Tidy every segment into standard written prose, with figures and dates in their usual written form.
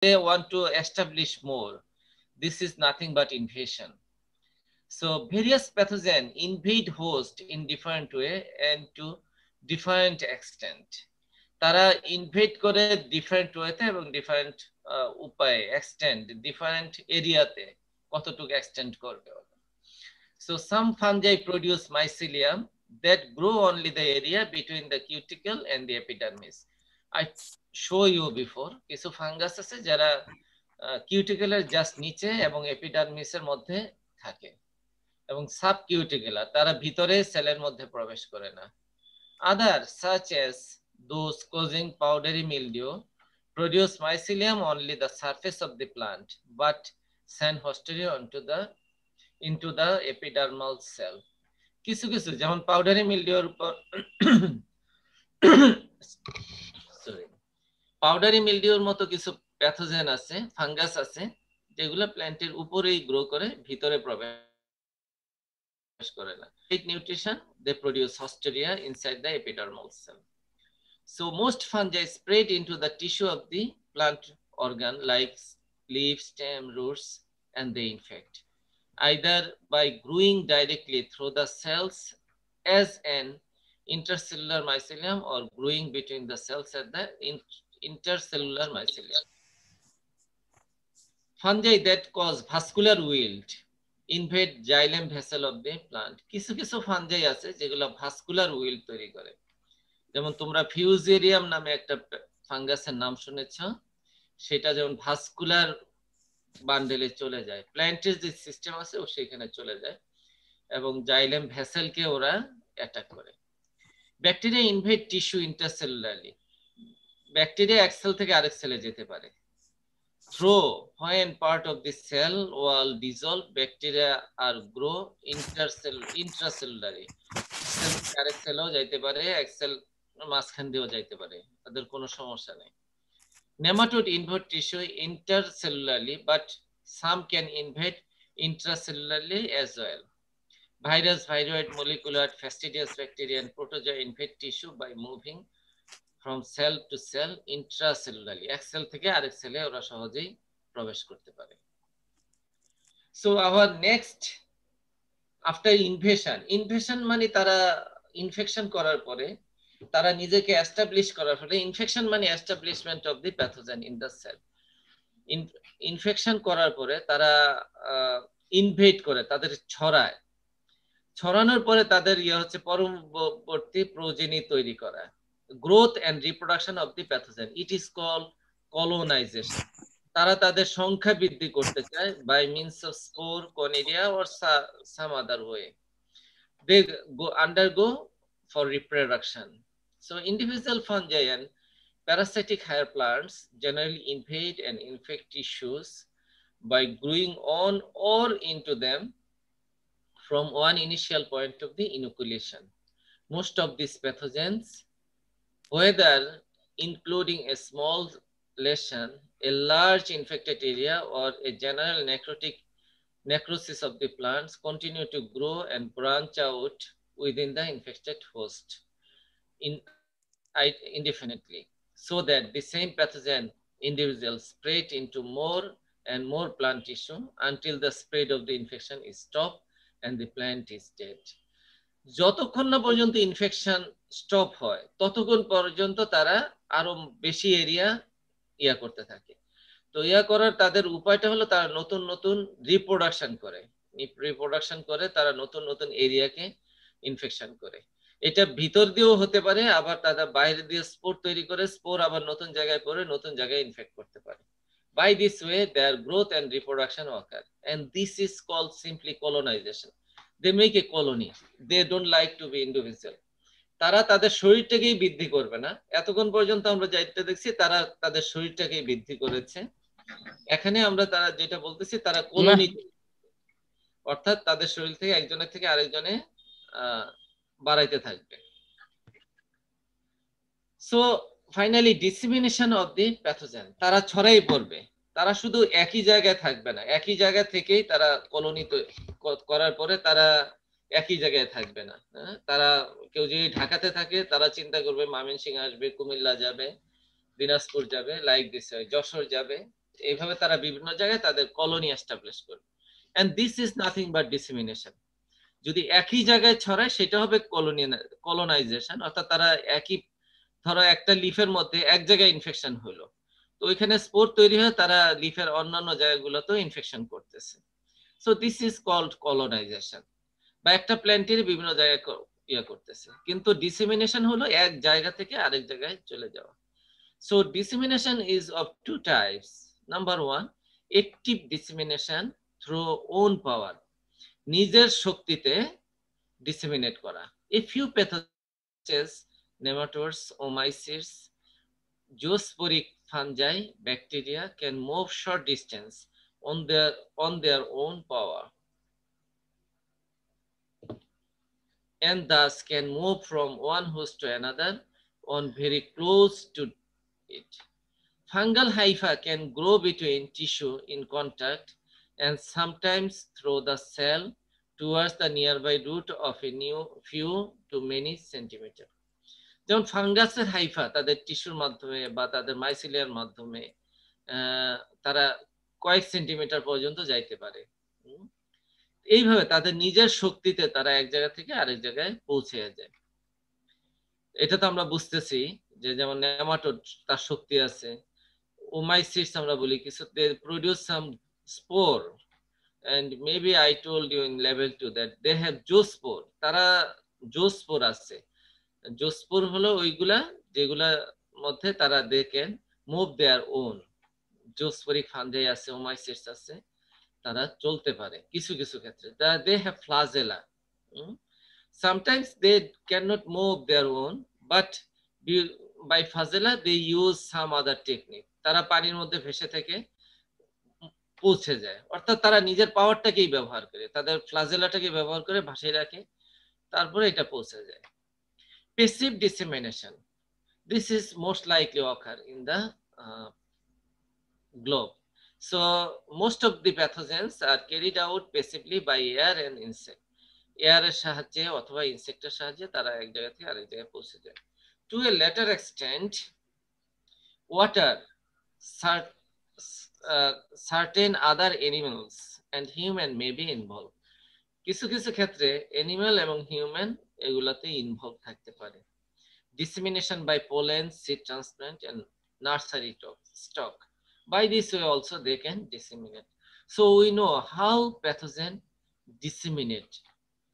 they want to establish more. This is nothing but invasion. So various pathogens invade host in different way and to different extent. তারা invade করে different ওয়েতে এবং different উপায়ে extend different এরিয়াতে কতটুকু extend করবে। So some fungi produce mycelium that grow only the area between the cuticle and the epidermis. I show you before কিছু fungus আছে যারা কিউটিকেলের জাস্ট নিচে এবং এপিডার্মিসের মধ্যে থাকে এবং সাব কিউটিকুলার, তারা ভিতরে সেলের মধ্যে প্রবেশ করে না। Other such as those causing powdery mildew produce mycelium only the surface of the plant but send posterior into the epidermal cell. কিছু কিছু যেমন পাউডারি মিলডিউর উপর সরি পাউডারি মিলডিউর মতো কিছু প্যাথোজেন আছে, ফাঙ্গাস আছে, যেগুলো প্ল্যান্টের উপরেই গ্রো করে, ভিতরে প্রবেশ করে না। Take nutrition, they produce hosteria inside the epidermal cell. So most fungi spread into the tissue of the plant organ like leaf, stem, roots, and they infect either by growing directly through the cells as an intercellular mycelium or growing between the cells at the intercellular mycelium. Fungi that cause vascular wilt invade xylem vessel of the plant. কিছু কিছু fungi আছে যেগুলো vascular wild তৈরি করে, যেমন তোমরা fusarium নামে একটা ফাঙ্গাসের নাম শুনেছ, সেটা যেমন ভাস্কুলার বান্ডেলে চলে যায়, প্ল্যান্টের যে সিস্টেম আছে ও সেখানে চলে যায় এবং জাইলেম ভেসেলকে ওরা অ্যাটাক করে। ব্যাকটেরিয়া ইনভেড টিস্যু ইন্টারসেলুলারলি, ব্যাকটেরিয়া এক সেল থেকে আরেক সেলে যেতে পারে। Through when part of the cell wall dissolve, bacteria are grow intracellularly. আরেক সেলও যাইতে পারে, এক সেল মাঝখান দিয়েও যাইতে পারে, তাদের কোনো সমস্যা নেই। Nematode invade tissue intercellularly, but some can invade intracellularly as well. Virus, viroid, molecular, fastidious bacteria, and protozoa invade tissue by moving from cell to cell intracellularly. এক সেল থেকে আরেক সেলে ওরা সহজেই প্রবেশ করতে পারে। So our next after invasion মানে তারা ইনফেকশন করার পরে, তারা নিজেকে এস্টাবলিশ করার ফলে, ইনফেকশন মানে establishment of the pathogen in the cell. Infection করার পরে তারা ইনভেড করে, তাদের ছড়ায়, ছড়ানোর পরে তাদের হচ্ছে পরবর্তী প্রোজেনি তৈরি করা, growth and reproduction of the pathogen, it is called colonization. তারা তাদের সংখ্যা বৃদ্ধি করতে চায় by means of spore, conidia or some other way. They undergo for reproduction. So individual fungi and parasitic hair plants generally invade and infect tissues by growing on or into them from one initial point of the inoculation. Most of these pathogens, whether including a small lesion, a large infected area, or a general necrosis of the plants, continue to grow and branch out within the infected host indefinitely, so that the same pathogen individuals spread into more and more plant tissue until the spread of the infection is stopped and the plant is dead. যতক্ষণ না পর্যন্ত infection stop হয় ততক্ষণ পর্যন্ত তারা আরো বেশি area করতে থাকে। তো করার তাদের উপায়টা হলো তারা নতুন নতুন রিপ্রোডাকশন করে তারা নতুন নতুন এরিয়াকে ইনফেকশন করে। এটা ভিতর দিয়েও হতে পারে, আবার তারা বাইরে দিয়ে স্পোর তৈরি করে, স্পোর আবার নতুন জায়গায় পড়ে নতুন জায়গায় ইনফেক্ট করতে পারে। By this way their growth and reproduction occur, and this is called simply colonization. They make a colony, they don't like to be individual. তারা তাদের শরীরটাকেই বৃদ্ধি করবে না, এতক্ষণ পর্যন্ত আমরা যাইতে দেখছি তারা তাদের শরীরটাকেই বৃদ্ধি করেছে। এখানে আমরা তারা যেটা বলতেছি তারা কলোনি, অর্থাৎ তাদের শরীর থেকে একজনের থেকে আরেকজনে বাড়াইতে থাকবে। So finally dissemination of the pathogen, তারা ছড়াই পড়বে, তারা শুধু একই জায়গায় থাকবে না, একই জায়গা থেকেই তারা কলোনি করার পরে তারা একই জায়গায় থাকবে না। তারা কেউ যদি ঢাকাতে থাকে তারা চিন্তা করবে ময়মনসিংহ আসবে, কুমিল্লা যাবে, দিনাজপুর যাবে, লাইক দিস, যশোর যাবে, এইভাবে তারা বিভিন্ন জায়গায় তাদের কলোনি এস্টাবলিশ করবে। And this is nothing but dissemination. যদি একই জায়গায় ছড়ায় সেটা হবে কলোনাইজেশন, অর্থাৎ তারা একই, ধরো একটা লিফের মধ্যে এক জায়গায় ইনফেকশন হলো, তো ওইখানে স্পোর তৈরি হয়ে তারা লিফের অন্যান্য জায়গাগুলোতেও ইনফেকশন করতেছে। So this is called colonization. বা একটা প্ল্যান্টের বিভিন্ন জায়গায় ইয়ে করতেছে, কিন্তু ডিসেমিনেশন হলো এক জায়গা থেকে আরেক জায়গায় চলে যাওয়া। So dissemination is of two types. Number one, active dissemination through own power, নিজের শক্তিতে disseminate করা। A few pathogens, nematodes, oomycetes, zoosporic fungi, bacteria can move short distance on their own power, and thus can move from one host to another on very close to it. Fungal hypha can grow between tissue in contact and sometimes through the cell towards the nearby root of a new few to many centimeters. যেমন ফাঙ্গাসের Haifa তাদের টিস্যুর মাধ্যমে বা তাদের মাইসিলিয়ার মাধ্যমে তারা কয়েক centimetre পর্যন্ত যাইতে পারে। এইভাবে তাদের নিজের শক্তিতে তারা এক জায়গা থেকে আরেক জায়গায় পৌঁছে যায়। এটা তো আমরা বুঝতেছি যে যেমন নেমাটোড, তার শক্তি আছে। ওমাইসিটস আমরা বলি কিছু, they produce some spore, and maybe I told you in level 2 that they have zoospore, তারা জোস্পোর আছে। জোস্পোর হলো ওইগুলা যেগুলা মধ্যে তারা they can move their own. Zoosporic fungi আছে, ওমাইসিটস আছে, তারা চলতে পারে কিছু কিছু ক্ষেত্রে। They have flagella. Sometimes they cannot move their own, but by flagella they use some other technique. তারা পানির মধ্যে ভেসে থেকে পৌঁছে যায়, অর্থাৎ তারা নিজের পাওয়ারটাকেই ব্যবহার করে, তাদের ফ্লাজেলাটাকে ব্যবহার করে ভাসিয়ে রাখে, তারপরে এটা পৌঁছে যায়। Passive dissemination. This is most likely occur in the globe. So most of the pathogens are carried out passively by air and insect. এয়ারের সাহায্যে অথবা ইনসেক্টের সাহায্যে তারা এক জায়গা থেকে আরেক জায়গায় পৌঁছে যায়। To a later extent, water, certain other animals and human may be involved. কিছু কিছু ক্ষেত্রে অ্যানিমাল এবং হিউম্যান এগুলাতে ইনভলভ থাকতে পারে। Dissemination by pollen, seed transplant, and nursery stock. By this way also they can disseminate. So we know how pathogen disseminate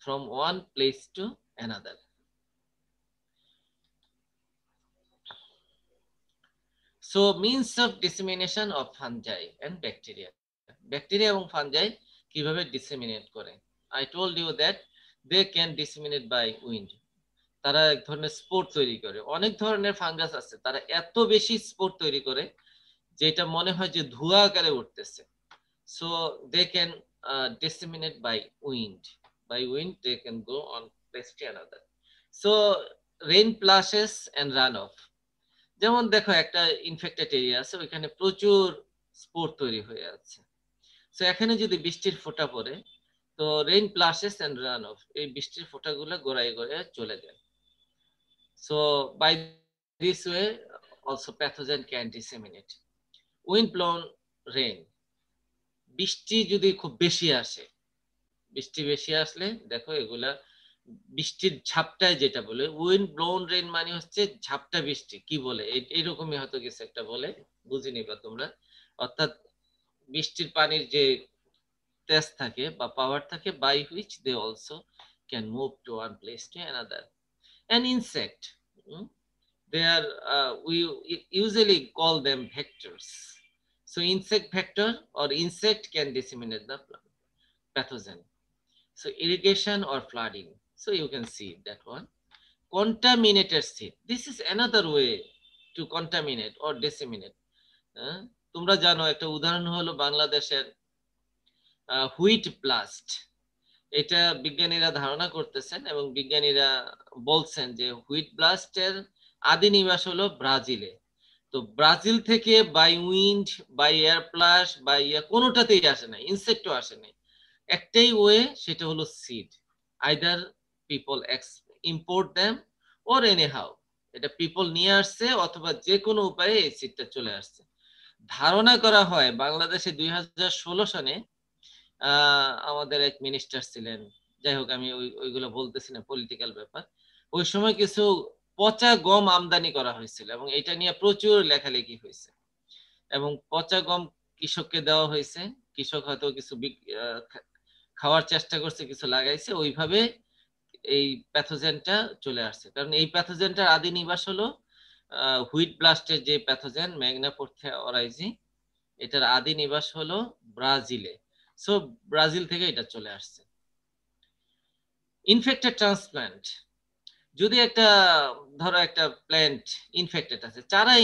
from one place to another. So means of dissemination of fungi and bacteria. Bacteria এবং fungi কিভাবে disseminate করে? I told you that they can disseminate by wind. তারা এক ধরনের spore তৈরি করে। অনেক ধরনের ফাঙ্গাস আছে, তারা এত বেশি স্পোর তৈরি করে যেটা মনে হয় যে ধোঁয়া আকারে উঠতেছে। So they can disseminate by wind. By wind they can go on place to another. So rain plushes and runoff. যেমন দেখো একটা ইনফেক্টেড এরিয়া আছে, ওইখানে প্রচুর স্পোর তৈরি হয়ে আছে। সো এখানে যদি বৃষ্টির ফোঁটা পড়ে, তো rain splashes and run off, এই বৃষ্টির ফোঁটাগুলো গড়ায় গড়ায় চলে যায়। So by this way also pathogen can disseminate. Wind blown rain, বৃষ্টি যদি খুব বেশি আসে, বৃষ্টি বেশি আসলে দেখো এগুলা বৃষ্টির ঝাপটায়, যেটা বলে উইন্ড ব্লোন রেইন মানে হচ্ছে ঝাপটা বৃষ্টি, কি বলে এইরকমই হয়তো কিছু একটা বলে, বুঝে নিবা তোমরা। অর্থাৎ বৃষ্টির পানির যে তেজ থাকে বা পাওয়ার থাকে, by which they also can move to one place to another. An insect, they are we usually call them vectors. So insect vector or insect can disseminate the pathogen. So irrigation or flooding, so you can see that one. Contaminated seed, this is another way to contaminate or disseminate. তোমরা জানো একটা উদাহরণ হলো বাংলাদেশের wheat blast. এটা বিজ্ঞানীরা ধারণা করতেছেন এবং বিজ্ঞানীরা বলছেন যে হুইট ব্লাস্টের আদি নিবাস হলো ব্রাজিলে। তো ব্রাজিল থেকে by wind, by air plus, by কোনোটাতেই আসে না, ইনসেক্টও আসে নাই। একটাই ওয়ে, সেটা হলো seed. Either people import them or anyhow, এটা পিপল নিয়ে আসছে অথবা যে কোনো উপায়ে এই সিডটা চলে আসছে। ধারণা করা হয় বাংলাদেশে 2016 সনে আমাদের এক মিনিস্টার ছিলেন, যাই হোক আমি ওইগুলো বলতেছি না, পলিটিক্যাল ব্যাপার। ওই সময় কিছু পচা গম আমদানি করা হয়েছিল এবং এটা নিয়ে প্রচুর লেখালেখি হয়েছে, এবং পচা গম কৃষককে দেওয়া হয়েছে। কৃষক হয়তো কিছু খাওয়ার চেষ্টা করছে, কিছু লাগাইছে, ওইভাবে এই প্যাথোজেনটা চলে আসছে। কারণ এই প্যাথোজেনটার আদি নিবাস হলো হুইট ব্লাস্টের যে প্যাথোজেন ম্যাগনাপোর্থিয়া অরাইজি, এটার আদি নিবাস হলো ব্রাজিলে। সো ব্রাজিল থেকে এটা চলে আসছে। ইনফেক্টেড ট্রান্সপ্ল্যান্ট, যদি একটা ধরো একটা প্ল্যান্ট ইনফেক্টেড আছে, চারা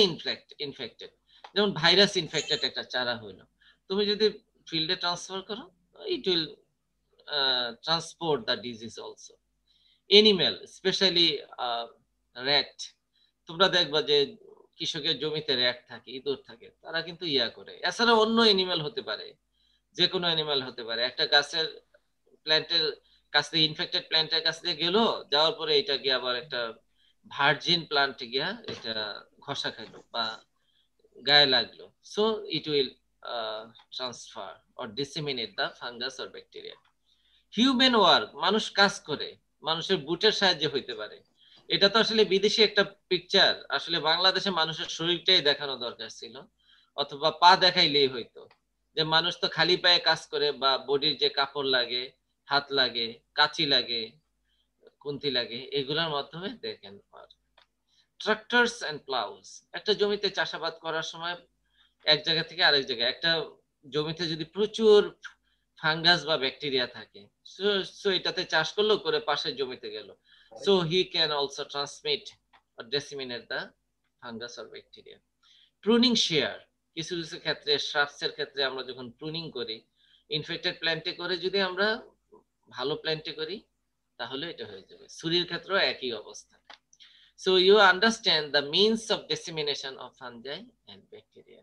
ইনফেক্টেড, যেমন ভাইরাস ইনফেক্টেড একটা চারা হইলো, তুমি যদি ফিল্ডে ট্রান্সফার করো, it will transport the disease also. Animal, specially rat, তোমরা দেখবা যে কৃষকের জমিতে র্যাট থাকে, ইঁদুর থাকে, তারা কিন্তু ইয়া করে। এছাড়া অন্য এনিম্যাল হতে পারে, যে কোনো অ্যানিমাল হতে পারে। একটা গাছের প্ল্যান্টের কাছ থেকে, ইনফেক্টেড প্ল্যান্টের কাছ থেকে গেল, যাওয়ার পরে এটা গিয়ে আবার একটা ভার্জিন প্লান্টে গিয়া এটা ঘষা খাইলো বা গায়ে লাগলো। So it will transfer or disseminate the fungus or bacteria. Human work, মানুষ কাজ করে, মানুষের বুটের সাহায্যে হইতে পারে। এটা তো আসলে বিদেশি একটা পিকচার, আসলে বাংলাদেশে মানুষের শরীরটাই দেখানো দরকার ছিল, অথবা পা দেখাইলেই হইতো, যে মানুষ তো খালি পায়ে কাজ করে, বা বডির যে কাপড় লাগে, হাত লাগে, কাঁচি লাগে, খুন্তি লাগে, এগুলোর মাধ্যমে দেখেন। ট্রাক্টরস এন্ড প্লাউস, একটা জমিতে চাষাবাদ করার সময় এক জায়গা থেকে আরেক জায়গায়, একটা জমিতে যদি প্রচুর ফাঙ্গাস বা ব্যাকটেরিয়া থাকে, সো এটাতে চাষ করলো, করে পাশের জমিতে গেল, so he can also transmit or disseminate the fungus or bacteria. Pruning share, কিছু কিছু ক্ষেত্রে শ্রাপসের ক্ষেত্রে আমরা যখন প্রুনিং করি, ইনফেক্টেড প্ল্যান্টে করে যদি আমরা ভালো প্ল্যান্টে করি, তাহলে এটা হয়ে যাবে। ছুরির ক্ষেত্রেও একই অবস্থা। So you understand the means of dissemination of fungi and bacteria.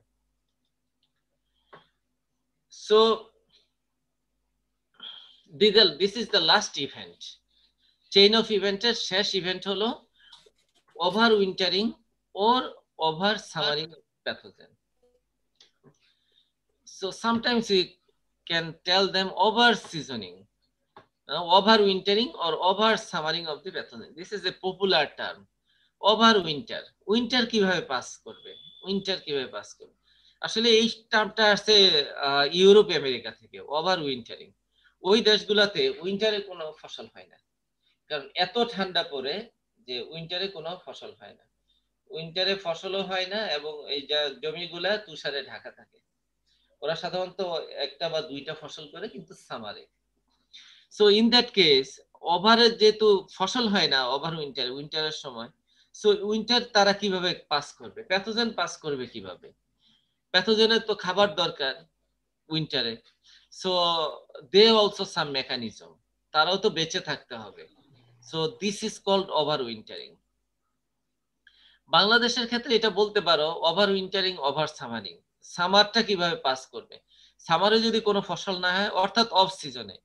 So this is the last event. Chain of event-এর শেষ ইভেন্ট হলো over wintering or over summering of pathogen. So sometimes we can tell them over seasoning, over wintering or over summering of the pathogen. This is a popular term. Over winter, winter কিভাবে pass করবে, winter কিভাবে pass করবে, আসলে এই টার্মটা আসছে Europe America থেকে। Over wintering, ওই দেশগুলোতে উইন্টারে কোনো ফসল হয় না, কারণ এত ঠান্ডা পড়ে যে উইন্টারে কোনো ফসল হয় না, উইন্টারে ফসলও হয় না, এবং এই জমিগুলা তুষারে ঢাকা থাকে। ওরা সাধারণত একটা বা দুইটা ফসল করে, কিন্তু সামারে। সো ইন দ্যাট কেস, ওভারে যেহেতু ফসল হয় না, ওভার উইন্টারের সময়, সো উইন্টার তারা কিভাবে পাস করবে, প্যাথোজেন পাস করবে কিভাবে, প্যাথোজেনের তো খাবার দরকার উইন্টারে। So they also some mechanism, তারাও তো বেঁচে থাকতে হবে। So this is called overwintering. বাংলাদেশের ক্ষেত্রে এটা বলতে পারো ওভার উইন্টারিং, ওভার সামারিং। সামারটা কিভাবে পাস করবে, সামারে যদি কোনো ফসল না হয়, অর্থাৎ অফ সিজনে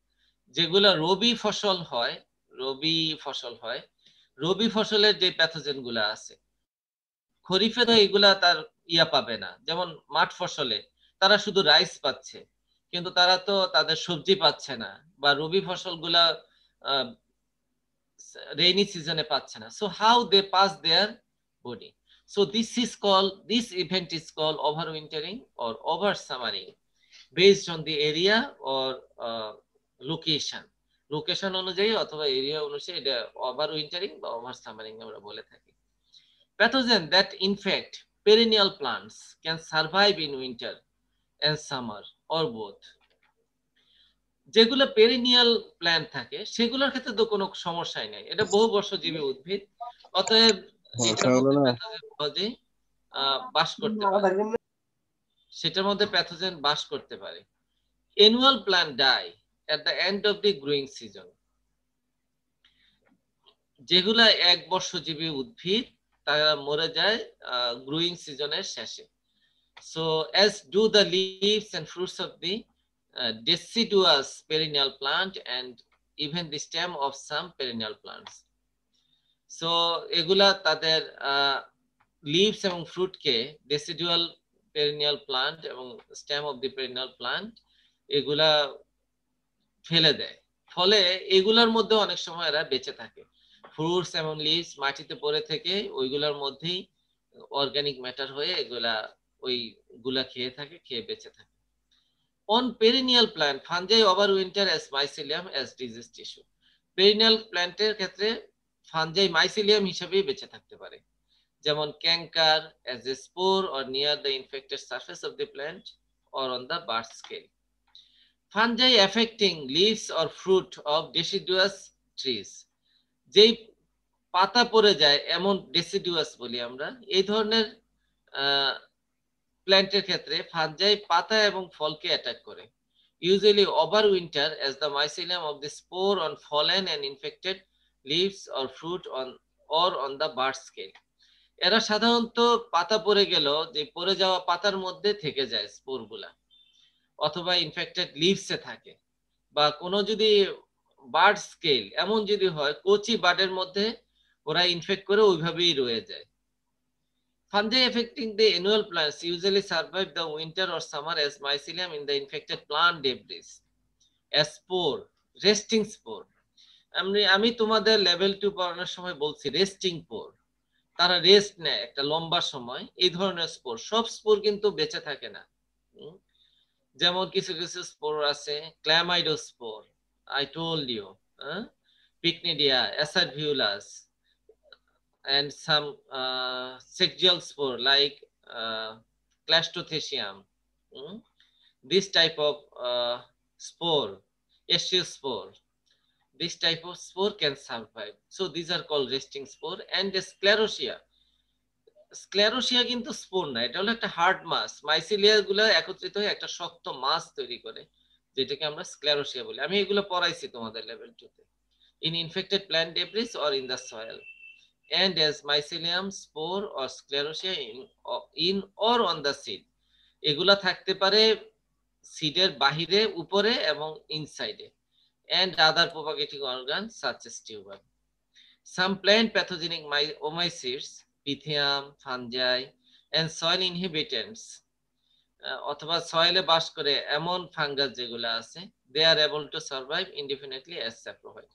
যেগুলা রবি ফসল হয়, রবি ফসল হয়, রবি ফসলের যে প্যাথোজেন গুলা আছে, খরিফে তো এগুলা তার ইয়া পাবে না। যেমন মাঠ ফসলে তারা শুধু রাইস পাচ্ছে, কিন্তু তারা তো তাদের সবজি পাচ্ছে না, বা রবি ফসলগুলা রেইনি সিজনে পাচ্ছে না। So how they pass their body, so this event is called overwintering or over summering based on the area or location অনুযায়ী অথবা এরিয়া অনুযায়ী এটা ওভার উইন্টারিং বা ওভার সামারিং আমরা বলে থাকি। Pathogen that infect perennial plants can survive in winter and summer or both. যেগুলো perineal plant থাকে সেগুলোর ক্ষেত্রে তো কোনো সমস্যাই নাই, এটা বহু বর্ষজীবী উদ্ভিদ, অতএব এটার মধ্যে প্যাথোজেন সহজে বাস করতে পারে, সেটার মধ্যে প্যাথোজেন বাস করতে পারে। Annual plant die at the end of the growing season. যেগুলা এক বর্ষজীবী উদ্ভিদ, তারা মরে যায় গ্রোয়িং সিজনের শেষে। So as do the leaves and fruits of the deciduous perennial plant and even the stem of some perennial plants. So এগুলা তাদের লিভস এবং ফ্রুটকে ডেসিডুয়াল পেরিনিয়াল প্লান্ট এবং stem of the perennial plant এগুলা ফেলে দেয়, ফলে এগুলার মধ্যে অনেক সময় এরা বেঁচে থাকে। ফ্রুটস এবং লিভস মাটিতে পড়ে থেকে ওইগুলার মধ্যেই অর্গানিক ম্যাটার হয়ে এগুলা ওইগুলা খেয়ে থাকে, খেয়ে বেঁচে থাকে। On perennial plant, fungi overwinter as mycelium as disease tissue. Perennial প্ল্যান্টের ক্ষেত্রে ফাঞ্জাই মাইসিলিয়াম হিসেবেই বেঁচে থাকতে পারে, যেমন ক্যাঙ্কার as a spore or near the infected surface of the plant or on the bud scale. Fungi affecting leaves or fruit of deciduous trees. যেই পাতা পড়ে যায় এমন ডেসিডুয়াস বলি আমরা, এই ধরনের প্ল্যান্টের ক্ষেত্রে ফাঞ্জাই পাতা এবং ফলকে অ্যাটাক করে। Usually overwinter as the mycelium of the spore on fallen and infected leaves or fruit on the bud scale. এরা সাধারণত পাতা পড়ে গেল যে পড়ে যাওয়া পাতার মধ্যে থেকে যায় স্পোর গুলা, অথবা ইনফেক্টেড লিভসে থাকে, বা কোনো যদি বার্ড স্কেল এমন যদি হয় কচি বার্ডের মধ্যে ওরা ইনফেক্ট করে ওইভাবেই রয়ে যায়। Fungi affecting the annual plants usually survive the winter or summer as mycelium in the infected plant debris, as spore, resting spore. আমি তোমাদের লেভেল 2 পড়ানোর সময় বলছি রেস্টিং স্পোর, তারা রেস্ট নেয় একটা লম্বা সময়, এই ধরনের স্পোর। সব স্পোর কিন্তু বেঁচে থাকে না, যেমন কিছু কিছু স্পোর আছে, chlamydospore, I told you, pycnidia, acervulus, and some sexual spore like Clastothecium. This type of spore, spore, this type of spore can survive. So these are called resting spore. And the sclerotia. স্ক্লেরোসিয়া কিন্তু spore না, এটা হলো একটা hard মাস, মাইসিলিয়া গুলো একত্রিত হয়ে একটা শক্ত মাস তৈরি করে, যেটাকে আমরা স্ক্লেরোসিয়া বলি। আমি এগুলো পড়াইছি তোমাদের লেভেল 2 তে, in infected plant debris or in the soil, and as mycelium, spore or sclerotia in or on the seed. এগুলা থাকতে পারে সিডের বাহিরে, উপরে এবং ইনসাইডে, and other propagating organs such as tuber. Some plant pathogenic oomycetes, pythium, fungi and soil inhabitants অথবা সয়েলে বাস করে এমন fungus যেগুলো আছে, they are able to survive indefinitely as saprophyte.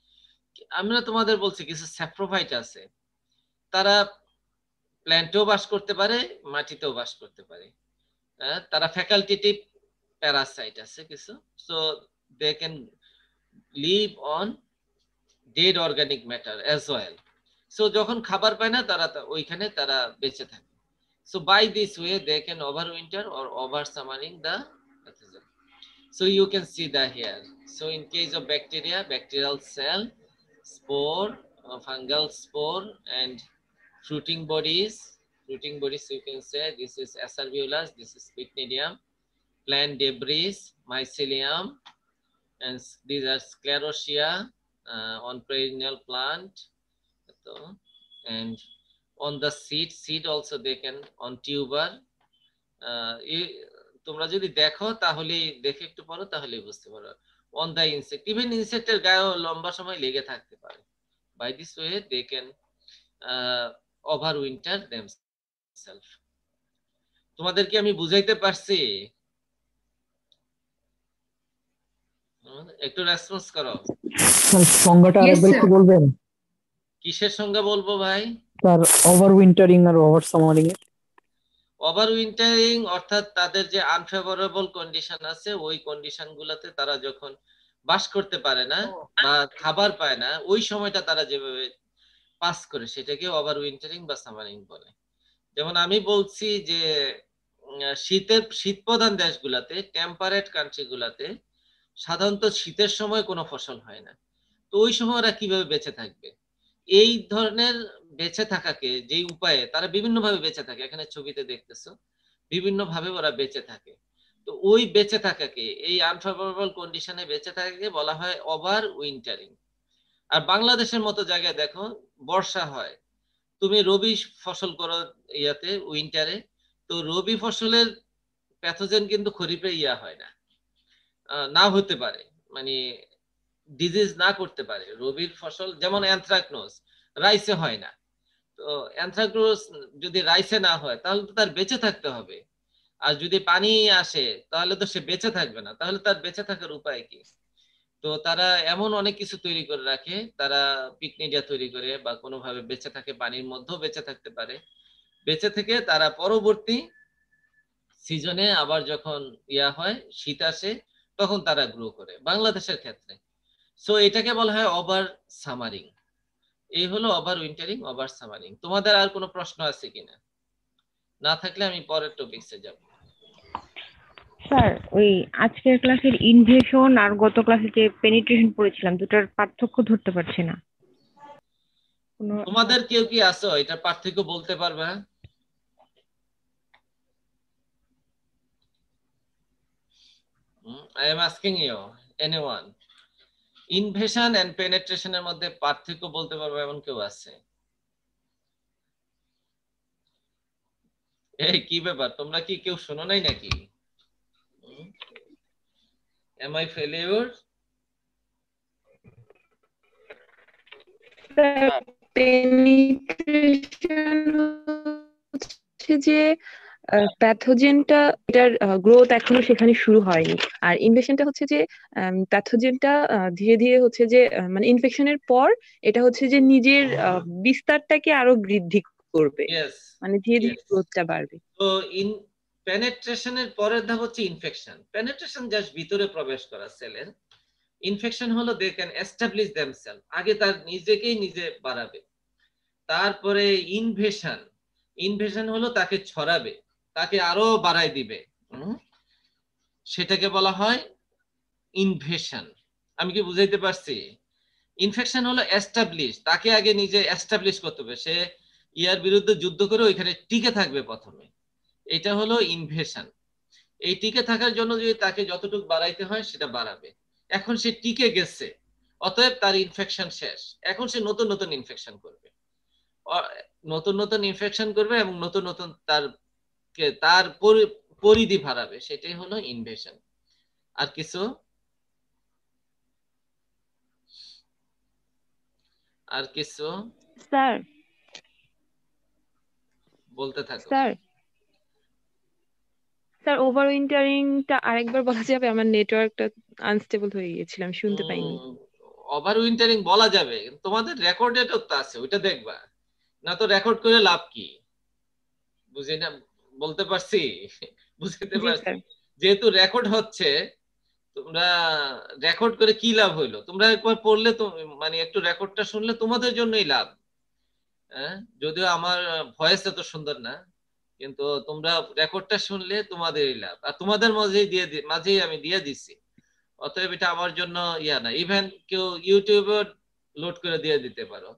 আমরা তোমাদের বলছি কিছু স্যাপ্রোফাইট আছে, তারা প্ল্যান্টেও বাস করতে পারে, মাটিতেও বাস করতে পারে, তারা ফ্যাকাল্টেটিভ প্যারাসাইট আছে কিছু, so they can live on dead organic matter as well. So যখন খাবার পায় না তারা ওইখানে তারা বেঁচে থাকে। So by this way they can overwinter or over summering the pathogen. So you can see that here. So in case of bacteria, bacterial cell, spore, fungal spore, and fruiting bodies, you can say this is Acervulus, this is Pycnidium, plant debris, mycelium, and these are sclerotia on perennial plant, and on the seed also they can on tuber. তোমরা যদি দেখো তাহলে দেখে একটু পড়ো তাহলে বুঝতে পারো। on the insect, even ইনসেক্টের গায়ে লম্বা সময় লেগে থাকতে পারে। by this way they can overwinter themselves. তোমাদের কি আমি বুঝাইতে পারছি? একটু রেসপন্স করো। সংজ্ঞাটা আরেকবার একটু বলবেন? কিসের সংজ্ঞা বলবো ভাই? স্যার ওভারউইন্টারিং আর ওভার সামারিং এর। ওভারউইন্টারিং অর্থাৎ তাদের যে আনফেভারেবল কন্ডিশন আছে ওই কন্ডিশন গুলাতে তারা যখন বাস করতে পারে না বা খাবার পায় না, ওই সময়টা তারা যেভাবে পাস করে সেটাকে ওভারউইন্টারিং বা সামারিং বলে। যেমন আমি বলছি যে শীত প্রধান দেশগুলাতে, টেম্পারেট কান্ট্রি গুলাতে সাধারণত শীতের সময় কোনো ফসল হয় না, তো ওই সময় ওরা কিভাবে বেঁচে থাকবে? এই ধরনের বেঁচে থাকাকে যেই উপায়ে তারা বিভিন্ন ভাবে বেঁচে থাকে, এখানে ছবিতে দেখতেছো বিভিন্ন ভাবে ওরা বেঁচে থাকে, তো ওই বেঁচে থাকাকে, এই আনফেভারেবল কন্ডিশনে বেঁচে থাকাকে বলা হয় ওভার উইন্টারিং। আর বাংলাদেশের মতো জায়গায় দেখো বর্ষা হয়, তুমি রবি ফসল করো ইয়াতে উইন্টারে, তো রবি ফসলের প্যাথোজেন কিন্তু খরিফে হয় না, না হতে পারে, মানে ডিজিজ না করতে পারে। রবির ফসল যেমন অ্যানথ্রাকনোজ রাইসে হয় না, তো অ্যানথ্রাকনোজ যদি রাইসে না হয় তাহলে তো তার বেঁচে থাকতে হবে। আর যদি পানি আসে তাহলে তো সে বেঁচে থাকবে না, তাহলে তার বেঁচে থাকার উপায় কি? তো তারা এমন অনেক কিছু তৈরি করে রাখে, তারা পিকনিডিয়া তৈরি করে বা কোনোভাবে বেঁচে থাকে, পানির মধ্যেও বেঁচে থাকতে পারে। বেঁচে থেকে তারা পরবর্তী সিজনে আবার যখন হয়, শীত আসে, তখন তারা গ্রো করে বাংলাদেশের ক্ষেত্রে। সো এটাকে বলা হয় ওভার সামারিং। এই হলো ওভার উইন্টারিং, ওভার সামারিং। তোমাদের আর কোনো প্রশ্ন আছে কিনা? না থাকলে আমি পরের টপিকসে যাব। স্যার, ওই আজকের ক্লাসের ইনভেশন আর গত ক্লাসে যে পেনিট্রেশন পড়েছিলাম, দুটার পার্থক্য ধরতে পারছি না। কোনো তোমাদের কেউ কি আছো এটার পার্থক্য বলতে পারবে? I am asking you, anyone, invasion and পেনিট্রেশনের মধ্যে পার্থক্য বলতে পারবে এমন কেউ আছে? এই কি ব্যাপার, তোমরা কি কেউ শোনো নাই নাকি? M I failure? পেনিট্রেশন হচ্ছে যে প্যাথোজেনটা, এটার গ্রোথ এখনো সেখানে শুরু হয়নি। আর ইনভেশনটা হচ্ছে যে প্যাথোজেনটা ধীরে ধীরে হচ্ছে যে মানে ইনফেকশনের পর এটা হচ্ছে যে নিজের বিস্তারটাকে আরো বৃদ্ধি করবে, ইয়েস, মানে ধীরে ধীরে ইয়েস। গ্রোথটা বাড়বে। তো পেনিট্রেশনের পরের ধাপ হচ্ছে ইনফেকশন। পেনিট্রেশন জাস্ট ভিতরে প্রবেশ করা সেলের। ইনফেকশন হলো দে ক্যান এস্টাবলিশ দেমসেলফ, আগে তার নিজেকেই নিজে বাড়াবে। তারপরে ইনভেশন, ইনভেশন হলো তাকে ছড়াবে, তাকে আরো বাড়াই দিবে। সেটাকে বলা হয় ইনভেশন। আমি কি বুঝাইতে পারছি? ইনফেকশন হলো এস্টাবলিশ, তাকে আগে নিজে এস্টাবলিশ করতে হবে, সে ইয়ার বিরুদ্ধে যুদ্ধ করে ওইখানে টিকে থাকবে প্রথমে। এটা হলো ইনভেশন। এই টিকে থাকার জন্য যদি তাকে যতটুকু বাড়াইতে হয় সেটা বাড়াবে। এখন সে টিকে গেছে, অতএব তার ইনফেকশন শেষ, এখন সে নতুন নতুন ইনফেকশন করবে, নতুন নতুন ইনফেকশন করবে এবং নতুন নতুন তার পরিধি বাড়াবে, সেটাই হলো ইনভেশন। আর কিছু, আর কিছু স্যার, বলতে থাকো। স্যার, স্যার, ওভার উইন্টারিংটা আরেকবার বলা যাবে? আমার নেটওয়ার্কটা আনস্টেবল হয়ে গিয়েছিল, আমি শুনতে পাইনি। ওভার উইন্টারিং বলা যাবে, তোমাদের রেকর্ডেড তো আছে, ওইটা দেখবা। না তো রেকর্ড করে লাভ কি? বুঝি না, বলতে পারছি? বুঝতে জি পারছি? স্যার। যেহেতু রেকর্ড হচ্ছে, তোমরা রেকর্ড করে কি লাভ হইলো? তোমরা একবার পড়লে তো, মানে একটু রেকর্ডটা শুনলে তোমাদের জন্যই লাভ। হ্যাঁ, যদিও আমার ভয়েস এত সুন্দর না, কিন্তু তোমরা রেকর্ডটা শুনলে তোমাদেরই লাভ, আর তোমাদের মাঝেই আমি দিয়ে দিছি। অতএব এটা আমার জন্য না, ইভেন কেউ ইউটিউবে লোড করে দিয়ে দিতে পারো,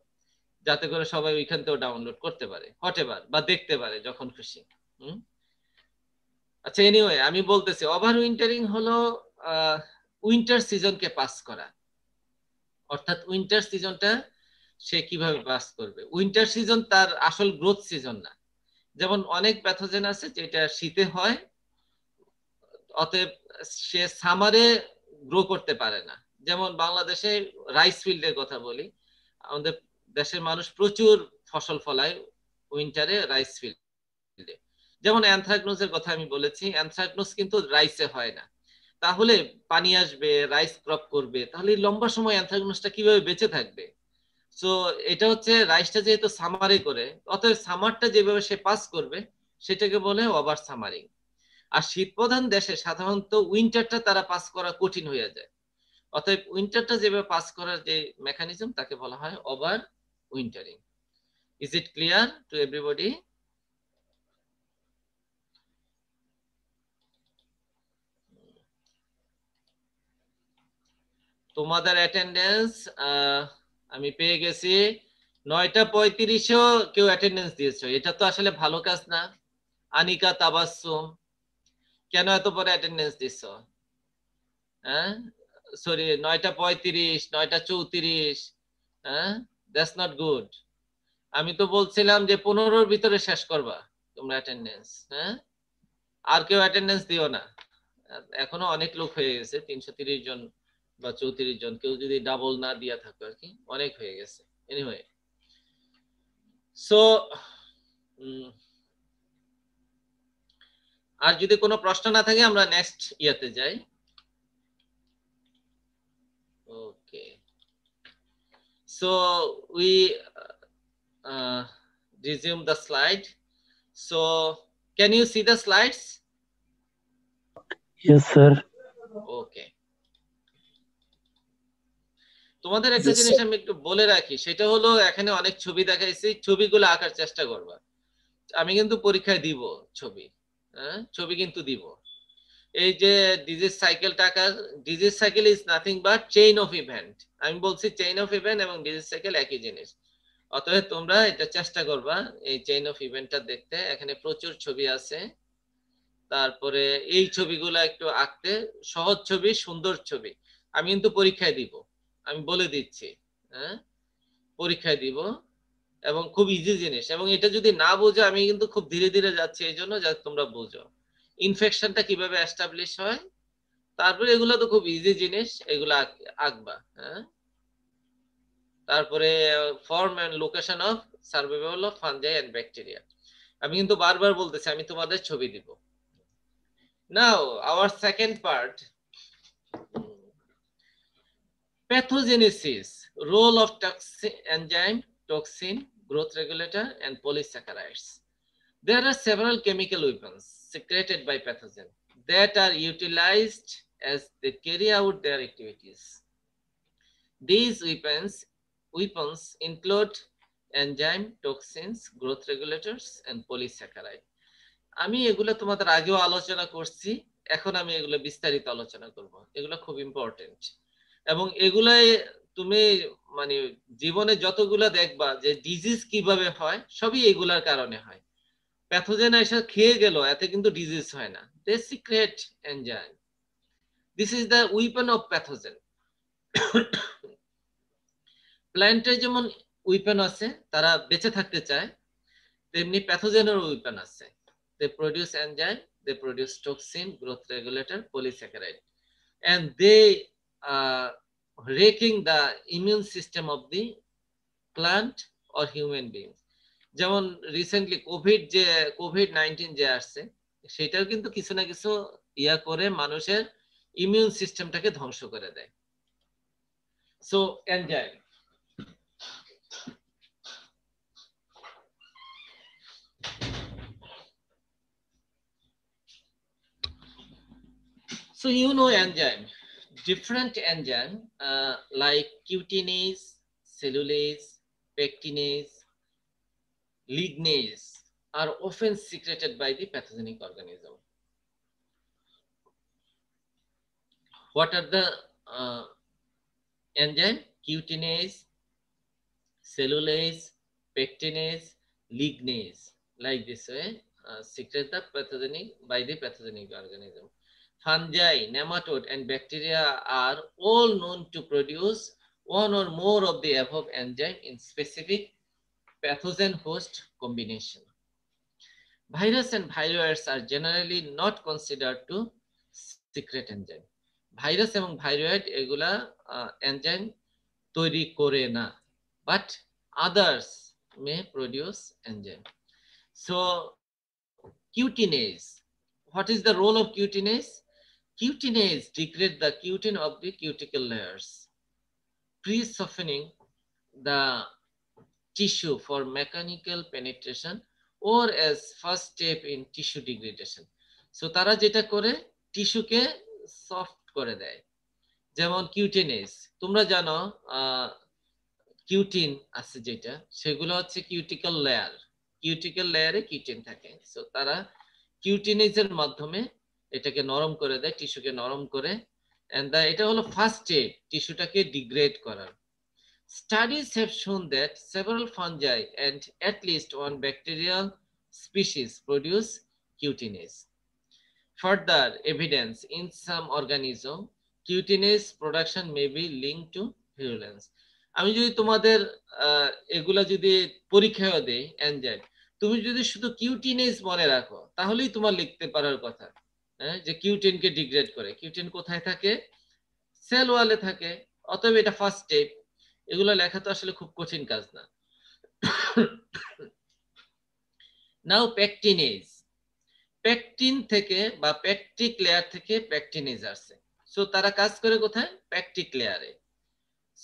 যাতে করে সবাই ওইখান থেকেও ডাউনলোড করতে পারে, হটেবার বা দেখতে পারে যখন খুশি। হুম। আচ্ছা, এনিওয়ে আমি বলতেছি, ওভার উইন্টারিং হলো উইন্টার সিজনকে পাস করা। অর্থাৎ উইন্টার সিজনটা সে কিভাবে পাস করবে। উইন্টার সিজন তার আসল গ্রোথ সিজন না। যেমন অনেক প্যাথোজেন আছে যেটা শীতে হয়, অতএব সে সামারে গ্রো করতে পারে না। যেমন বাংলাদেশে রাইস ফিল্ডের কথা বলি, আমাদের দেশের মানুষ প্রচুর ফসল ফলায় উইন্টারে রাইস ফিল্ডে। যেমন অ্যানথ্রাকনোজের কথা আমি বলেছি, অ্যানথ্রাকনোজ কিন্তু রাইসে হয় না। তাহলে পানি আসবে, রাইস ক্রপ করবে, তাহলে লম্বা সময় অ্যানথ্রাকনোজটা কিভাবে বেঁচে থাকবে? সো এটা হচ্ছে রাইসটা যেহেতু সামারে করে, অতএব সামারটা যেভাবে সে পাস করবে সেটাকে বলে ওভার সামারিং। আর শীত প্রধান দেশে সাধারণত উইন্টারটা তারা পাস করা কঠিন হয়ে যায়, অতএব উইন্টারটা যেভাবে পাস করার যে মেকানিজম তাকে বলা হয় over wintering. Is it clear to everybody? তোমাদের অ্যাটেন্ডেন্স আমি পেয়ে গেছি 9:35-এও কেউ অ্যাটেন্ডেন্স দিয়েছো, এটা তো আসলে ভালো কাজ না। আনিকা, তাবাসসুম, কেন এত পরে অ্যাটেন্ডেন্স দিছো? হ্যাঁ, সরি, 9:35, 9:34, হ্যাঁ, দ্যাটস নট গুড। আমি তো বলছিলাম যে 15-র ভিতরে শেষ করবা তোমরা অ্যাটেন্ডেন্স। হ্যাঁ, আর কেউ অ্যাটেন্ডেন্স দিও না। এখনো অনেক লোক হয়ে গেছে, 330 জন বা 34 জন, কেউ যদি ডাবল না দিয়া থাকো আর কি, অনেক হয়ে গেছে। এনিওয়ে, সো আর যদি কোনো প্রশ্ন না থাকে আমরা নেক্সট ইয়াতে যাই। Okay, so we resume the slide. So can you see the slides? Yes, sir. Okay. তোমাদের একটা জিনিস আমি একটু বলে রাখি, সেটা হলো এখানে অনেক ছবি দেখাইছি, ছবিগুলো আঁকার চেষ্টা করবা। আমি কিন্তু পরীক্ষায় দিব ছবি, হ্যাঁ ছবি কিন্তু দিব। এই যে ডিজিজ সাইকেলটা আঁকার, disease cycle is nothing but chain of event. আমি বলছি চেইন অফ ইভেন্ট এবং ডিজিজ সাইকেল একই জিনিস, অতএব তোমরা এটা চেষ্টা করবা এই চেইন অফ ইভেন্টটা দেখতে। এখানে প্রচুর ছবি আছে, তারপরে এই ছবিগুলো একটু আঁকতে, সহজ ছবি, সুন্দর ছবি। আমি কিন্তু পরীক্ষায় দিব, আমি বলে দিচ্ছি, হ্যাঁ পরীক্ষায় দিব, এবং খুব ইজি জিনিস। এবং এটা যদি না বুঝো, আমি কিন্তু খুব ধীরে ধীরে যাচ্ছি এই জন্য যাতে তোমরা বুঝো ইনফেকশনটা কিভাবে এস্টাবলিশ হয়। তারপরে এগুলো তো খুব ইজি জিনিস, এগুলো আঁকবা, হ্যাঁ। তারপরে form and location of survival of fungi and bacteria. আমি কিন্তু বারবার বলতেছি আমি তোমাদের ছবি দিব। Now our second part, pathogenesis, role of toxin, enzyme, toxin, growth regulator, and polysaccharides. There are several chemical weapons secreted by pathogens that are utilized as they carry out their activities. These weapons include enzyme, toxins, growth regulators, and polysaccharides. আমি এগুলো তোমাদের আগেও আলোচনা করছি, এখন আমি এগুলো বিস্তারিত আলোচনা করব। এগুলো খুব ইম্পর্টেন্ট, এবং এগুলাই তুমি মানে জীবনে যতগুলা দেখবা যে ডিজিজ কিভাবে হয়, সবই এগুলার কারণে হয়। প্যাথোজেন এসে খেয়ে গেল, এতে কিন্তু ডিজিজ হয় না। They secrete enzyme, this is the weapon of pathogen. প্ল্যান্টের যেমন উইপন আছে, তারা বেঁচে থাকতে চায়, তেমনি প্যাথোজেনের উইপন আছে। They produce enzyme, they produce toxin, growth regulator, polysaccharide, and they wrecking the immune system of the plant or human beings. যেমন রিসেন্টলি কোভিড-19 যে আসছে, সেটাও কিন্তু কিছু না কিছু ইয়া করে মানুষের ইমিউন সিস্টেমটাকে ধ্বংস করে দেয়। So enzyme, so you know enzyme, different enzyme like cutinase, cellulase, pectinase, lignase are often secreted by the pathogenic organism. What are the enzyme? Cutinase, cellulase, pectinase, lignase. Like this way, secrete the pathogenic by the pathogenic organism. Fungi, nematode, and bacteria are all known to produce one or more of the above enzyme in specific pathogen-host combination. Virus and viroids are generally not considered to secret enzyme. Virus এবং viroid এগুলা enzyme তৈরি করে না, but others May produce enzyme. So cutinase, what is the role of cutinase? Cutinase degrade the cutin of the cuticle layers, pre-softening the tissue for mechanical penetration or as first step in tissue degradation. So তারা যেটা করে টিস্যুকে soft করে দেয়। যেমন কিউটিনেজ, তোমরা জানো cutin আছে যেটা, সেগুলো হচ্ছে কিউটিক্যাল লেয়ার, কিউটিক্যাল লেয়ারে কিউটিন থাকে। সো তারা কিউটিনেজের মাধ্যমে এটাকে নরম করে দেয়, টিস্যুকে নরম করে, এন্ড এটা হলো ফার্স্ট স্টেপ টিস্যুটাকে ডিগ্রেড করার। Studies have shown that several fungi and at least one bacterial species produce cutinase. Further evidence in some organisms, cutinase production may be linked to virulence. আমি যদি তোমাদের এগুলা যদি পরীক্ষায় দেই এনজাইম, তুমি যদি শুধু কিউটিনেজ মনে রাখো তাহলেই তোমার লিখতে পারার কথা, হ্যাঁ, যে কিউটিনকে ডিগ্রেড করে। কিউটিন কোথায় থাকে? সেল ওয়ালে থাকে, অতএব এটা ফার্স্ট স্টেপ। এগুলো লেখা তো আসলে খুব কঠিন কাজ না। নাও pectinase. পেকটিন থেকে বা পেকটিক লেয়ার থেকে পেকটিনেজ আসছে। সো তারা কাজ করে কোথায়? পেকটিক লেয়ারে।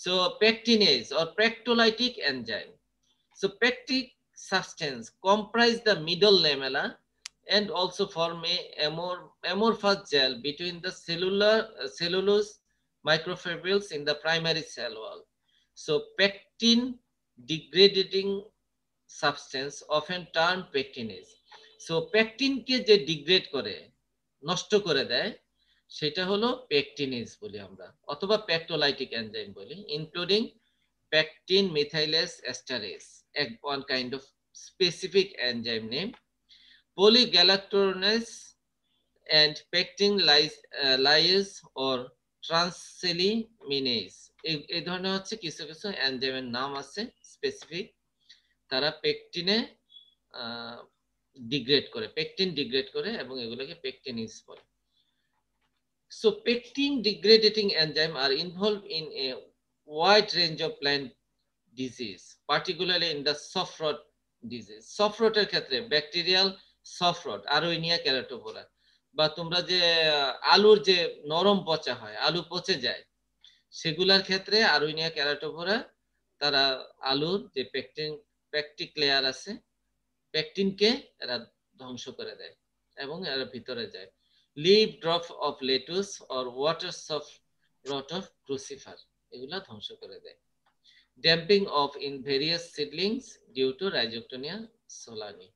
So pectinase or pectolytic enzyme. So pectic substance comprise the middle lamella and also form a amorphous gel between the cellulose microfibrils in the primary cell wall. So pectin degrading substance often termed pectinase. So pectin কে যে degrade করে, নষ্ট করে দেয়, সেটা হলো পেকটিনেজ বলি আমরা, অথবা পেকটোলাইটিক এনজাইম বলি, including pectin methylase esterase, one kind of specific enzyme name, polygalactoronase and pectin lyase or transaminases. এই ধরনের হচ্ছে কিছু কিছু এনজাইমের নাম আছে স্পেসিফিক, তারা পেকটিনে ডিগ্রেড করে, পেকটিন ডিগ্রেড করে এবং এগুলোকে পেকটিনেজ বলে। So pectin degrading enzyme are involved in a wide range of plant disease, particularly in the soft rot disease. Soft roটের ক্ষেত্রে ব্যাকটেরিয়াল সফট রট, আরোইনিয়া ক্যারাটোফোরা, বা তোমরা যে আলুর যে নরম পচা হয়, আলু পচে যায়, সেগুলার ক্ষেত্রে আরোইনিয়া ক্যারাটোফোরা তারা আলুর যে পেকটিক লেয়ার আছে, পেকটিনকে এরা ধ্বংস করে দেয় এবং এরা ভিতরে যায়। Leaf drop of lettuce or water soft rot of crucifer, এগুলা ধ্বংস করে দেয়। Damping of in various seedlings due to Rhizoctonia solani.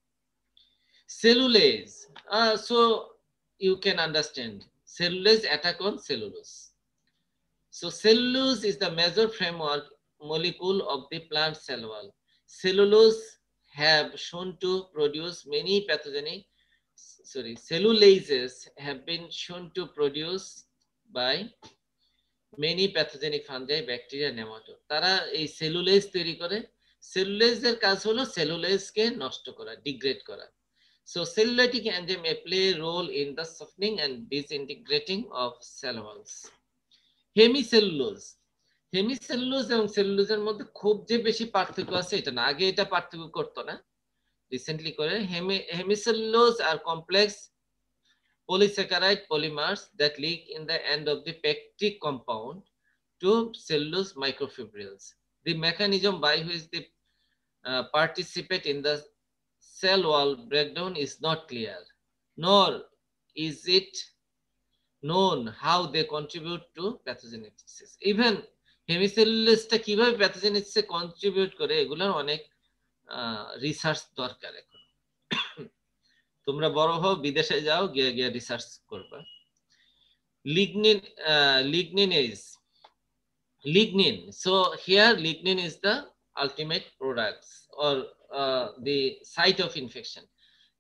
Cellulase. So you can understand cellulase attack on cellulose. So cellulose is the major framework molecule of the plant cell wall. Cellulose have shown to produce many pathogenic, cellulases have been shown to produce by many pathogenic fungi, bacteria, nematode. তারা এই cellulase তৈরি করে। সেলুলেজের কাজ হলো সেলুলেজকে নষ্ট করা, degrade করা। So cellulitic enzyme may play a role in the softening and disintegrating of cell walls. Hemicellulose, hemicellulose এবং সেলুলোজের মধ্যে খুব যে বেশি পার্থক্য আছে এটা না, আগে এটা পার্থক্য করতো না, রিসেন্টলি করে। হেমিসেলুলোজ আর complex polysaccharide polymers that leak in the end of the pectic compound to cellulose microfibrils. The mechanism by which they participate in the cell wall breakdown is not clear, nor is it known how they contribute to pathogenesis. Even হেমিসেলুলোজটা কিভাবে প্যাথোজেনেসিসে contribute করে, এগুলোর অনেক research দরকার। এখন তোমরা বড় হও, বিদেশে যাও, গিয়ে গিয়ে রিসার্চ করবা। Ligninase. Lignin. So here lignin is the ultimate products or the site of infection.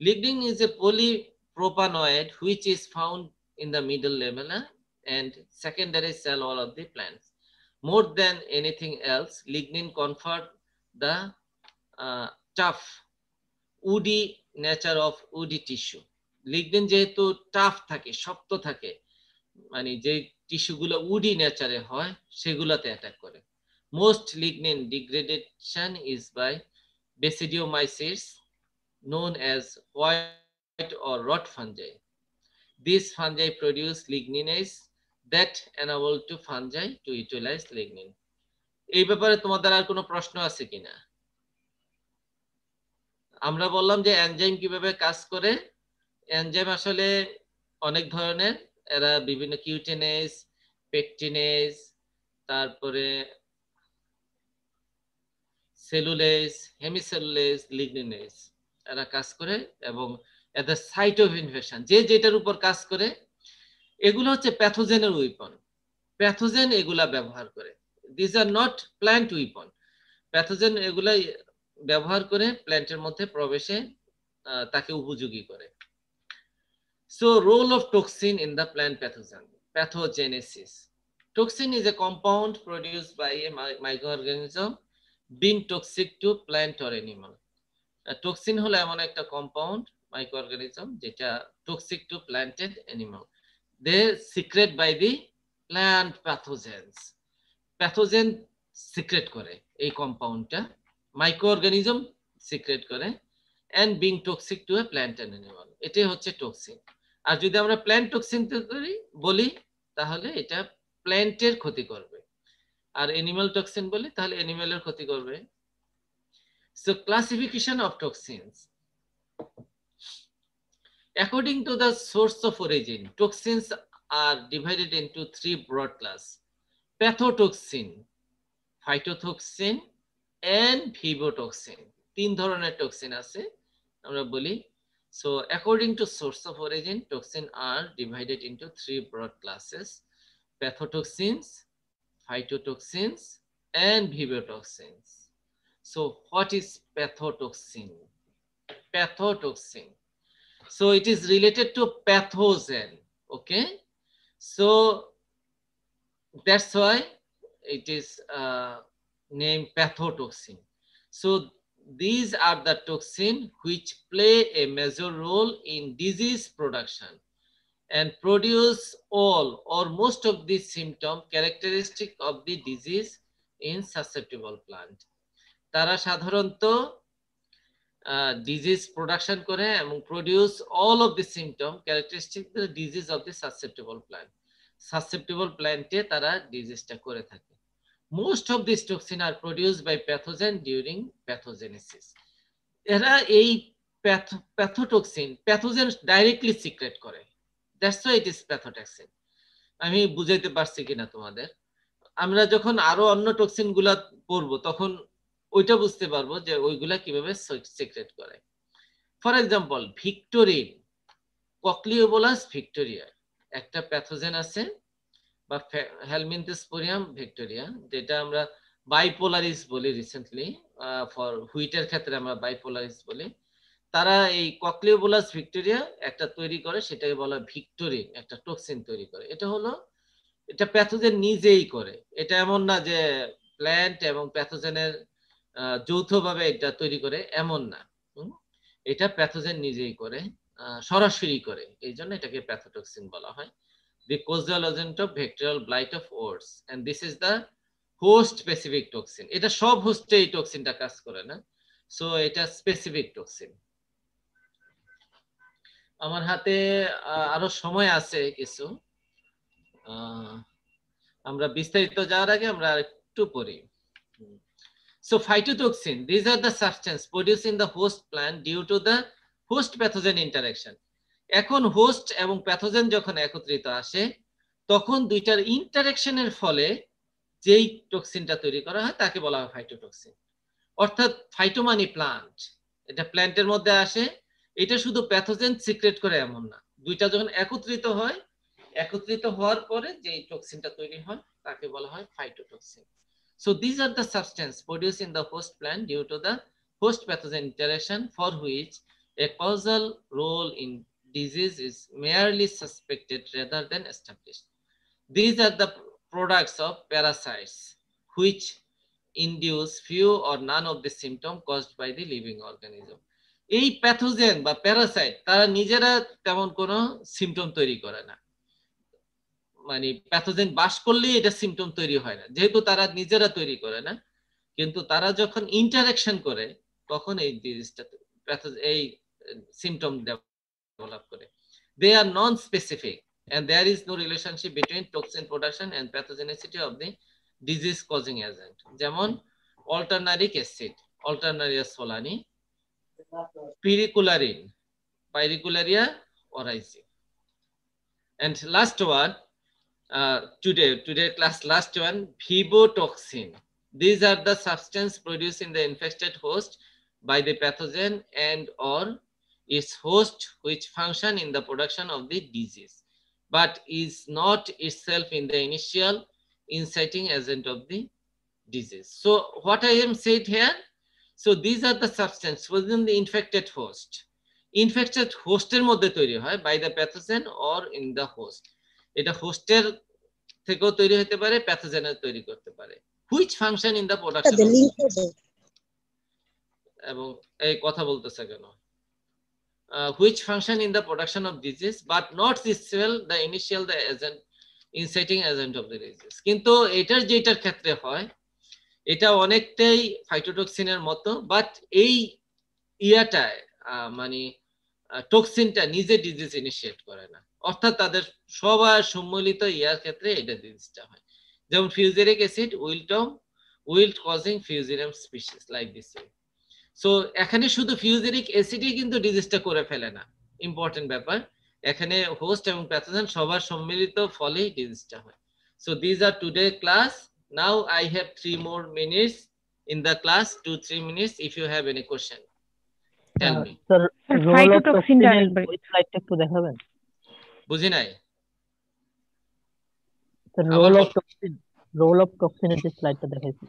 Lignin is a polypropanoid which is found in the middle lamella and secondary cell wall of the plants. More than anything else, lignin confer the tough, woody nature of woody tissue. Lignin যেহেতু tough থাকে, শক্ত থাকে, মানে যে টিস্যুগুলো woody নেচারে হয় সেগুলোতে attack করে। Most lignin degradation is by basidiomycetes known as white or rot fungi. These fungi produce ligninase that enable to fungi to utilize lignin. এই ব্যাপারে তোমাদের আর কোনো প্রশ্ন আছে কিনা? আমরা বললাম যে এনজাইম কিভাবে কাজ করে। এনজাইম আসলে অনেক ধরনের, এরা বিভিন্ন কিউটেনেজ, পেকটিনেজ, তারপরে সেলুলেজ, হেমিসেলুলেজ, লিগনিনেজ, এরা কাজ করে এবং এদের সাইট অফ ইনফেকশন যে যেটার উপর কাজ করে, এগুলো হচ্ছে প্যাথোজেনের উইপন। প্যাথোজেন এগুলা ব্যবহার করে। This are not plant weapon. Pathogen এগুলা ব্যবহার করে প্ল্যান্টের মধ্যে প্রবেশে তাকে উপযোগী করে। So role of toxin in the plant pathogenesis. Toxin is a compound produced by a microorganism being toxic to plant or animal. Toxin হলো এমন একটা কম্পাউন্ড মাইক্রোঅর্গানিজম যেটা toxic to plant and animal. They secrete by the plant pathogens. Pathogen secrete করে এই কম্পাউন্ডটা, microorganism secrete করে and being toxic to a plant and animal. এটাই হচ্ছে টক্সিন। আর যদি আমরা প্ল্যান্ট টক্সিন বলি তাহলে এটা প্ল্যান্টের ক্ষতি করবে, আর অ্যানিমাল টক্সিন বলি তাহলে অ্যানিমালের ক্ষতি করবে। So classification of toxins. According to the source of origin, toxins are divided into three broad classes: pathotoxin, phytotoxin, and vivotoxin. তিন ধরনের টক্সিন আছে আমরা বলি। So according to source of origin, toxins are divided into three broad classes: pathotoxins, phytotoxins, and vivotoxins. So what is pathotoxin? Pathotoxin. So it is related to pathogen. Okay. So that's why it is named pathotoxin. So these are the toxins which play a major role in disease production and produce all or most of the symptom characteristic of the disease in susceptible plant. তারা সাধারণত disease production করে এবং produce all of the symptom characteristic the disease of the susceptible plant. Susceptible প্ল্যান্টে তারা ডিজিজটা করে থাকে। Most of this toxin are produced by pathogen during pathogenesis. এরা এই প্যাথোটক্সিন প্যাথোজেন ডাইরেক্টলি সিক্রেট করে, that's why it is pathotoxin. আমি বুঝাইতে পারছি কিনা তোমাদের? আমরা যখন আরো অন্য টক্সিন গুলা পড়বো তখন ওইটা বুঝতে পারবো যে ওইগুলা কিভাবে সিক্রেট করে। ফর এক্সাম্পল ভিক্টোরিন, ককলিওবোলাস ভিক্টোরিয়া একটা প্যাথোজেন আছে, বা হেলমিনথোস্পোরিয়াম ভিক্টোরিয়া, যেটা আমরা বাইপোলারিস বলি রিসেন্টলি, ফর হুইটের ক্ষেত্রে আমরা বাইপোলারিস বলি। তারা এই ককলিওবোলাস ভিক্টোরিয়া একটা তৈরি করে, সেটাকে বলা ভিক্টোরিন, একটা টক্সিন তৈরি করে। এটা প্যাথোজেন নিজেই করে, এটা এমন না যে প্ল্যান্ট এবং প্যাথোজেনের যৌথভাবে এটা তৈরি করে, এমন না। এটা প্যাথোজেন নিজেই করে, সরাসরি করে, এই জন্য এটাকে প্যাথোটক্সিন বলা হয়। The causal agent of bacterial blight of oats, and this is the host specific toxin. এটা সব হোস্টে এই টক্সিনটা কাজ করে না, সো এটা স্পেসিফিক টক্সিন। আমার হাতে আরো সময় আছে কিছু, আমরা বিস্তারিত যাওয়ার আগে আমরা একটু পড়ি। So phytotoxin, these are the substance produced in the host plant due to the host pathogen interaction. এখন হোস্ট এবং প্যাথোজেন যখন একত্রিত আসে তখন দুইটার ইন্টারেকশনের ফলে যেই টক্সিনটা তৈরি করা হয় তাকে বলা হয় ফাইটোটক্সিন। অর্থাৎ ফাইটো মানে প্লান্ট, এটা প্ল্যান্টের মধ্যে আসে, এটা শুধু প্যাথোজেন সিক্রেট করে এমন না, দুইটা যখন একত্রিত হয়, একত্রিত হওয়ার পরে যেই টক্সিনটা তৈরি হয় তাকে বলা হয় ফাইটোটক্সিন। So these are the substance produced in the host plant due to the host pathogen interaction for which a causal role in disease is merely suspected rather than established. These are the products of parasites which induce few or none of the symptoms caused by the living organism. এই pathogen বা Parasite তারা নিজেরা তেমন কোনো symptom তৈরি করে না, মানে প্যাথোজেন বাস করলেই এটা সিমটম তৈরি হয় না, যেহেতু তারা নিজেরা তৈরি করে না, কিন্তু তারা যখন ইন্টারেকশন করে তখন এই ডিজিজটা এই সিমটম ডেভেলপ করে। They are non-specific and there is no relationship between toxin production and pathogenicity of the disease causing agent. যেমন alternaric acid, Alternaria solani, pyrrhicularin, Pyrrhicularia oryzae. And last one, today class last one, vivotoxin. These are the substance produced in the infected host by the pathogen and or its host which function in the production of the disease but is not itself in the initial inciting agent of the disease. So what I am said here, so these are the substance within the infected host. Infected হোস্টের মধ্যে তৈরি হয় by the pathogen or in the host. এটা হোস্টের থেকেও তৈরি হতে পারে, প্যাথোজেনের তৈরি করতে পারে, which function in the production of disease. এবং এই কথা বলতেছে কেন, which function in the production of disease but not itself the initial the agent inciting agent of the disease. কিন্তু এটার যেটার ক্ষেত্রে হয় এটা অনেকটাই ফাইটোটক্সিনের মতো, বাট এই ইয়াটায় মানে টক্সিনটা নিজে ডিজিজ ইনিশিয়েট করে না, অর্থাৎ তাদের সবার সম্মিলিত ইয়ার ক্ষেত্রে এটা ডিজিজটা হয়। যেমন fusaric acid wilt causing fusarium species like this. So এখানে শুধু ফিউজেরিক অ্যাসিডই কিন্তু ডিজিজটা করে ফেলে না, ইম্পর্টেন্ট ব্যাপার, এখানে হোস্ট এবং প্যাথোজেন সবার সম্মিলিত ফলেই ডিজিজটা হয়। So this our today class. Now I have 3 more minutes in the class, 2-3 minutes. If you have any question, tell me. Sir sir role of ফাইটোটক্সিনটা টক্সিনের আরেকবার ওই স্লাইডটা একটু দেখাবেন? বুঝি নাই, স্যার আবার রোল অফ টক্সিনের যে স্লাইডটা দেখাইছি।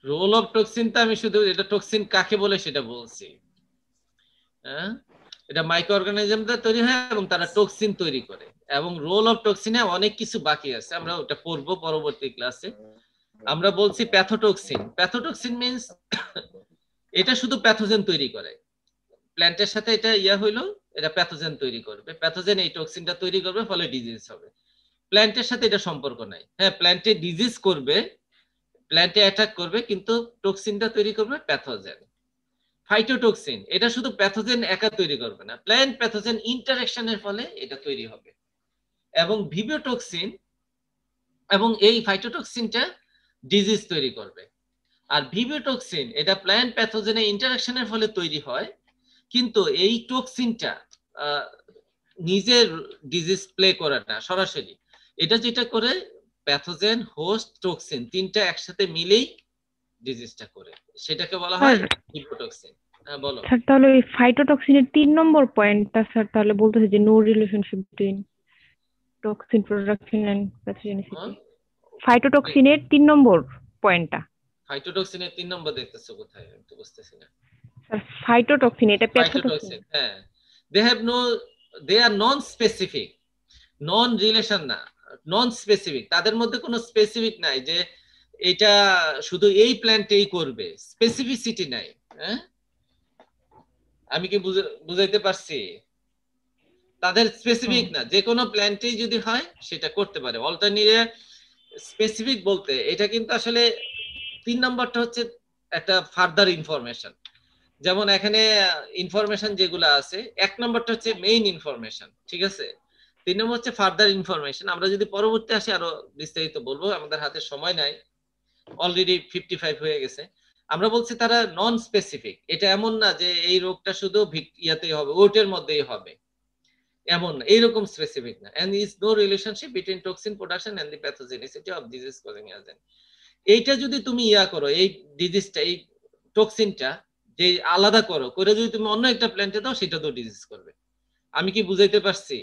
রোল অফ টক্সিন তো আমি শুধু এটা টক্সিন কাকে বলে সেটা বলছি। হ্যাঁ, এটা মাইক্রো অর্গানিজমটা তৈরি হয় এবং তারা টক্সিন তৈরি করে, এবং রোল অফ টক্সিনে অনেক কিছু বাকি আছে, আমরা ওটা পড়বো পরবর্তী ক্লাসে। আমরা বলছি প্যাথোটক্সিন। প্যাথোটক্সিন মিন্স এটা শুধু প্যাথোজেন তৈরি করে, প্ল্যান্টের সাথে এটা হইলো, এটা প্যাথোজেন তৈরি করবে, প্যাথোজেন এই টক্সিনটা তৈরি করবে, ফলে ডিজিজ হবে। প্ল্যান্টের সাথে এটা সম্পর্ক নাই। হ্যাঁ, প্ল্যান্টে ডিজিজ করবে, প্ল্যান্টে অ্যাটাক করবে, কিন্তু টক্সিনটা তৈরি করবে প্যাথোজেন। ফাইটোটক্সিন এটা শুধু প্যাথোজেন একা তৈরি করবে না, প্ল্যান্ট প্যাথোজেন ইন্টারঅ্যাকশনের ফলে এটা তৈরি হবে। এবং ভিভিওটক্সিন এবং এই ফাইটোটক্সিনটা ডিজিজ তৈরি করবে। আর ভিভিওটক্সিন এটা প্ল্যান্ট প্যাথোজেনের ইন্টারঅ্যাকশনের ফলে তৈরি হয়, কিন্তু এই টক্সিনটা নিজের ডিজিজ প্লে করে না সরাসরি, এটা যেটা করে প্যাথোজেন, হোস্ট, টক্সিন তিনটা একসাথে মিলেই ডিজিজটা করে, সেটাকে বলা হয় ভিভিওটক্সিন। হ্যাঁ বলো স্যার, তাহলে ওই ফাইটোটক্সিনের 3 নম্বর পয়েন্টটা স্যার তাহলে বলতেছে যে no relationship between toxin production and pathogenicity. ফাইটোটক্সিনের 3 নম্বর পয়েন্টটা। ফাইটোটক্সিনের 3 নম্বর দেখতেছো কোথায়? আমি তো বুঝতেছি না। স্যার ফাইটোটক্সিন এটা প্যাথোটক্সিন। ফাইটোটক্সিন, হ্যাঁ, they are non specific, non relation না, নন স্পেসিফিক, তাদের মধ্যে কোনো স্পেসিফিক নাই যে এটা শুধু এই প্ল্যান্টেই করবে, স্পেসিফিসিটি নাই। হ্যাঁ, আমি কি বুঝাইতে পারছি? তাদের স্পেসিফিক না, যে কোনো প্ল্যান্টেই যদি হয় সেটা করতে পারে। অল্টারনেটিভ স্পেসিফিক বলতে এটা কিন্তু আসলে 3 নম্বরটা হচ্ছে একটা ফার্দার ইনফরমেশন। যেমন এখানে ইনফরমেশন যেগুলো আছে, 1 নম্বরটা হচ্ছে মেইন ইনফরমেশন, ঠিক আছে, 3 নম্বর হচ্ছে ফার্দার ইনফরমেশন। আমরা যদি পরবর্তী আসে আরো বিস্তারিত বলবো, আমাদের হাতে সময় নাই, অলরেডি 55 হয়ে গেছে। আমরা বলছি তারা নন স্পেসিফিক, এটা এমন না যে এই রোগটা শুধু ইয়াতেই হবে, ওটের মধ্যেই হবে, এমন না, এইরকম স্পেসিফিক না। and is no relationship between toxin production and the pathogenicity of disease causing agent. এইটা যদি তুমি করো, এই ডিজিজটা, এই টক্সিনটা যে আলাদা করো, করে যদি তুমি অন্য একটা প্ল্যান্টে দাও, সেটা তো ডিজিজ করবে। আমি কি বুঝাইতে পারছি?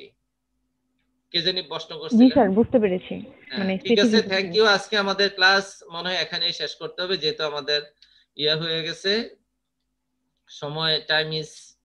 কে জানি প্রশ্ন জি করছিলেন? স্যার, বুঝতে পেরেছি। মানে ঠিক আছে, specific থ্যাংক ইউ। আজকে আমাদের ক্লাস মনে হয় এখানেই শেষ করতে হবে, যেহেতু আমাদের হয়ে গেছে সময়, টাইম ইজ